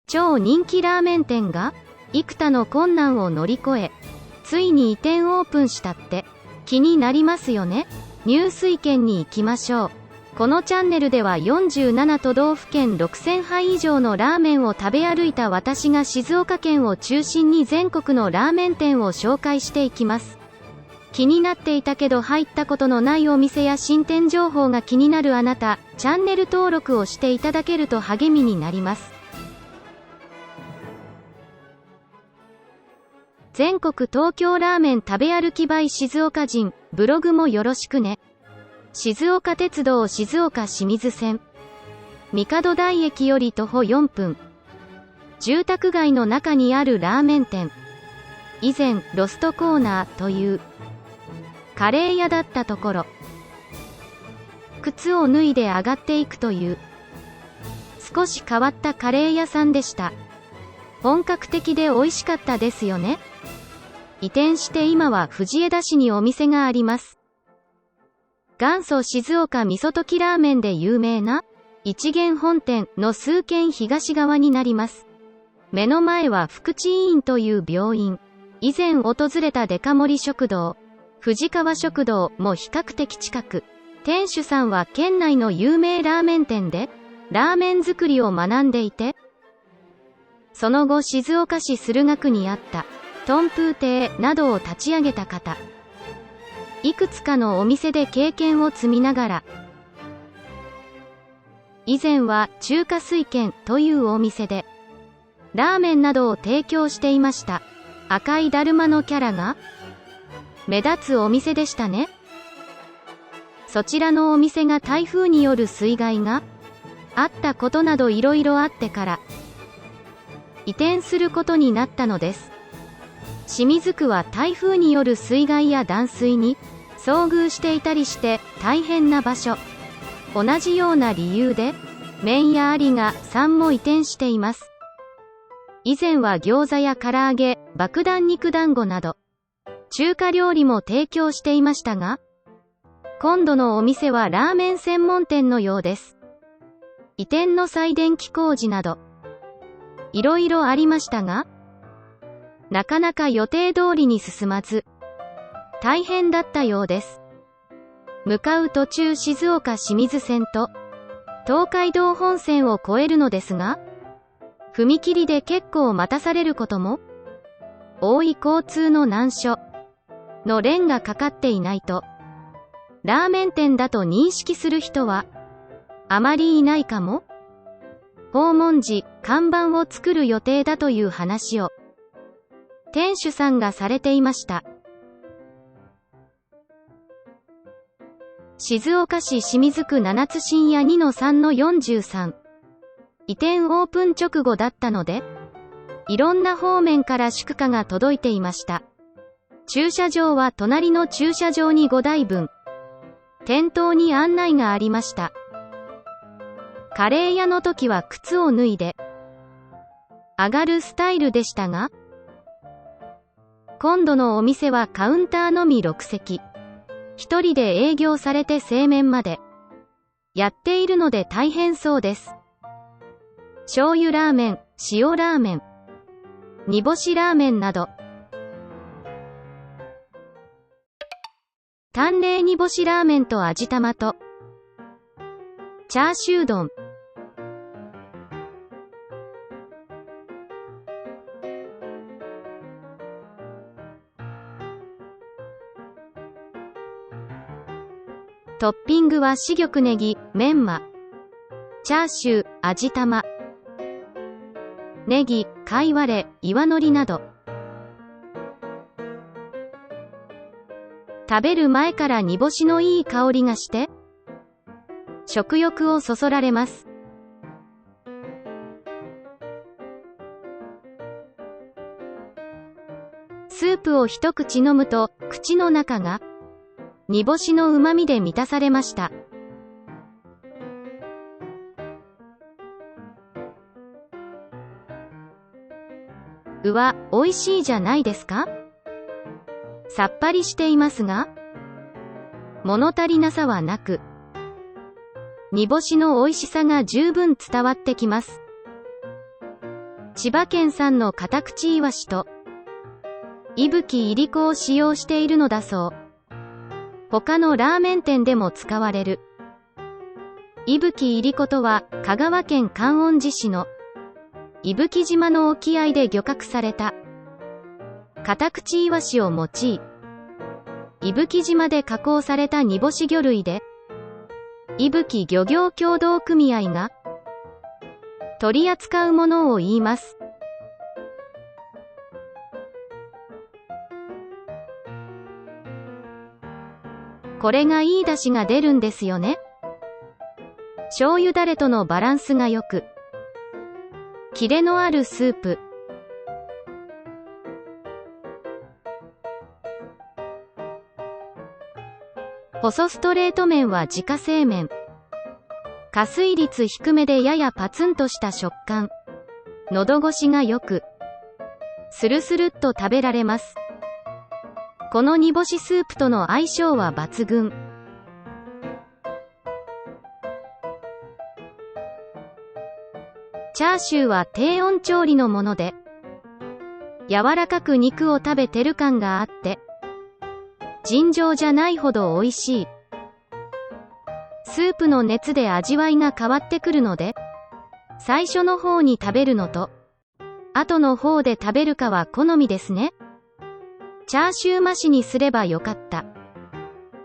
超人気ラーメン店が幾多の困難を乗り越え、ついに移転オープンしたって気になりますよね。ニュース意見に行きましょう。このチャンネルでは47都道府県6000杯以上のラーメンを食べ歩いた私が静岡県を中心に全国のラーメン店を紹介していきます。気になっていたけど入ったことのないお店や新店情報が気になるあなた、チャンネル登録をしていただけると励みになります。全国東京ラーメン食べ歩き by 静岡人、ブログもよろしくね。静岡鉄道静岡清水線。帝台駅より徒歩4分。住宅街の中にあるラーメン店。以前、ロストコーナーというカレー屋だったところ、靴を脱いで上がっていくという少し変わったカレー屋さんでした。本格的で美味しかったですよね。移転して今は藤枝市にお店があります。元祖静岡味噌溶きラーメンで有名な一元本店の数軒東側になります。目の前は福知医院という病院。以前訪れたデカ盛り食堂、藤川食堂も比較的近く、店主さんは県内の有名ラーメン店でラーメン作りを学んでいて、その後静岡市駿河区にあったトンプー亭などを立ち上げた方。いくつかのお店で経験を積みながら、以前は中華水軒というお店でラーメンなどを提供していました。赤いだるまのキャラが目立つお店でしたね。そちらのお店が台風による水害があったことなどいろいろあってから移転することになったのです。清水区は台風による水害や断水に遭遇していたりして大変な場所。同じような理由で麺や有賀さんも移転しています。以前は餃子や唐揚げ、爆弾肉団子など中華料理も提供していましたが、今度のお店はラーメン専門店のようです。移転の再電気工事などいろいろありましたが、なかなか予定通りに進まず大変だったようです。向かう途中静岡清水線と東海道本線を越えるのですが、踏切で結構待たされることも多い交通の難所のレンがかかっていないとラーメン店だと認識する人はあまりいないかも。訪問時看板を作る予定だという話を店主さんがされていました。静岡市清水区七津深夜 2-3-43。移転オープン直後だったので、いろんな方面から祝賀が届いていました。駐車場は隣の駐車場に5台分。店頭に案内がありました。カレー屋の時は靴を脱いで上がるスタイルでしたが、今度のお店はカウンターのみ6席。一人で営業されて製麺までやっているので大変そうです。醤油ラーメン、塩ラーメン、煮干しラーメンなど、淡麗煮干しラーメンと味玉とチャーシュー丼、トッピングは珠玉ネギ、メンマ、チャーシュー、味玉、ネギ、貝割れ、岩のりなど。食べる前から煮干しのいい香りがして食欲をそそられます。スープを一口飲むと口の中が煮干しの旨味で満たされました。うわ、美味しいじゃないですか？さっぱりしていますが、物足りなさはなく、煮干しの美味しさが十分伝わってきます。千葉県産のカタクチイワシと、伊吹いりこを使用しているのだそう。他のラーメン店でも使われる。伊吹いりことは、香川県観音寺市の、伊吹島の沖合で漁獲された、カタクチイワシを用い、伊吹島で加工された煮干し魚類で、伊吹漁業協同組合が、取り扱うものを言います。これがいい出汁が出るんですよね。醤油だれとのバランスが良く、キレのあるスープ。細ストレート麺は自家製麺。加水率低めでややパツンとした食感。喉越しが良く、スルスルっと食べられます。この煮干しスープとの相性は抜群。チャーシューは低温調理のもので、柔らかく肉を食べてる感があって、尋常じゃないほど美味しい。スープの熱で味わいが変わってくるので、最初の方に食べるのと、後の方で食べるかは好みですね。チャーシュー増しにすればよかった。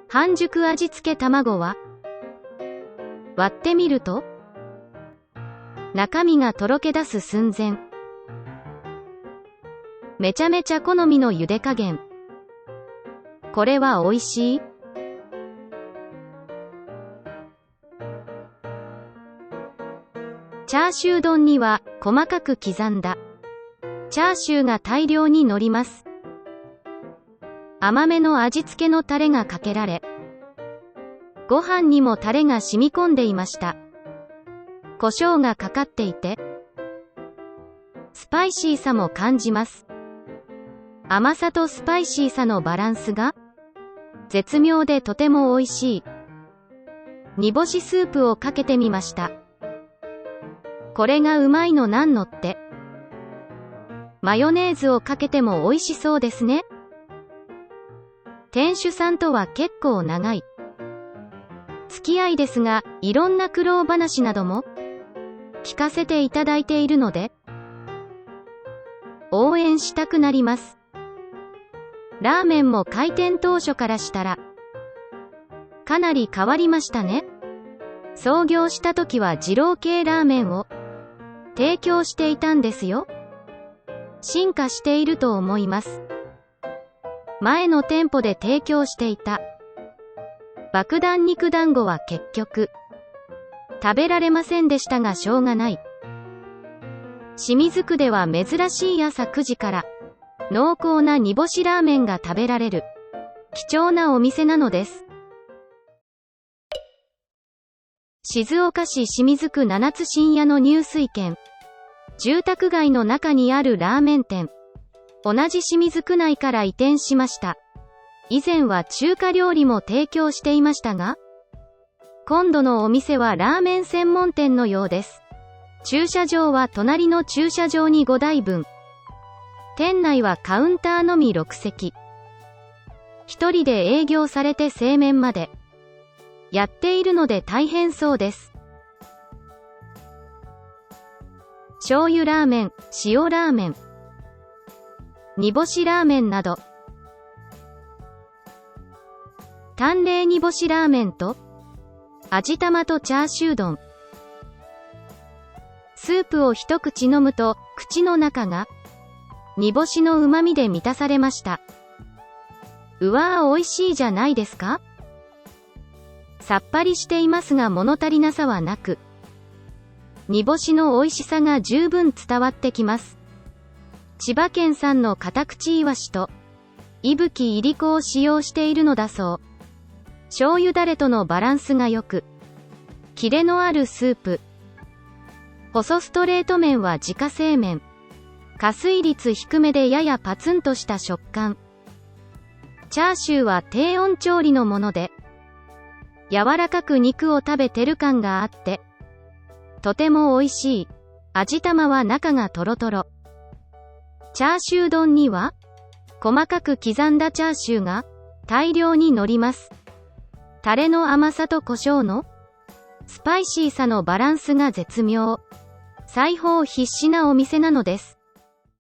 半熟味付け卵は、割ってみると、中身がとろけ出す寸前。めちゃめちゃ好みの茹で加減。これは美味しい？チャーシュー丼には細かく刻んだチャーシューが大量に乗ります。甘めの味付けのタレがかけられ、ご飯にもタレが染み込んでいました。胡椒がかかっていて、スパイシーさも感じます。甘さとスパイシーさのバランスが絶妙でとても美味しい。煮干しスープをかけてみました。これがうまいのなんのって。マヨネーズをかけても美味しそうですね。店主さんとは結構長い付き合いですが、いろんな苦労話なども聞かせていただいているので、応援したくなります。ラーメンも開店当初からしたら、かなり変わりましたね。創業した時は二郎系ラーメンを提供していたんですよ。進化していると思います。前の店舗で提供していた爆弾肉団子は結局食べられませんでしたがしょうがない。清水区では珍しい朝9時から濃厚な煮干しラーメンが食べられる貴重なお店なのです。静岡市清水区七津深夜の入水県。住宅街の中にあるラーメン店。同じ清水区内から移転しました。以前は中華料理も提供していましたが、今度のお店はラーメン専門店のようです。駐車場は隣の駐車場に5台分。店内はカウンターのみ6席。一人で営業されて製麺までやっているので大変そうです。醤油ラーメン、塩ラーメン、煮干しラーメンなど、淡麗煮干しラーメンと味玉とチャーシュー丼。スープを一口飲むと口の中が煮干しの旨味で満たされました。うわー美味しいじゃないですか。さっぱりしていますが物足りなさはなく、煮干しの美味しさが十分伝わってきます。千葉県産のカタクチイワシと伊吹いりこを使用しているのだそう。醤油だれとのバランスが良く、キレのあるスープ。細ストレート麺は自家製麺。加水率低めでややパツンとした食感。チャーシューは低温調理のもので、柔らかく肉を食べてる感があって、とても美味しい。味玉は中がトロトロ。チャーシュー丼には、細かく刻んだチャーシューが大量に乗ります。タレの甘さと胡椒のスパイシーさのバランスが絶妙。裁縫必至なお店なのです。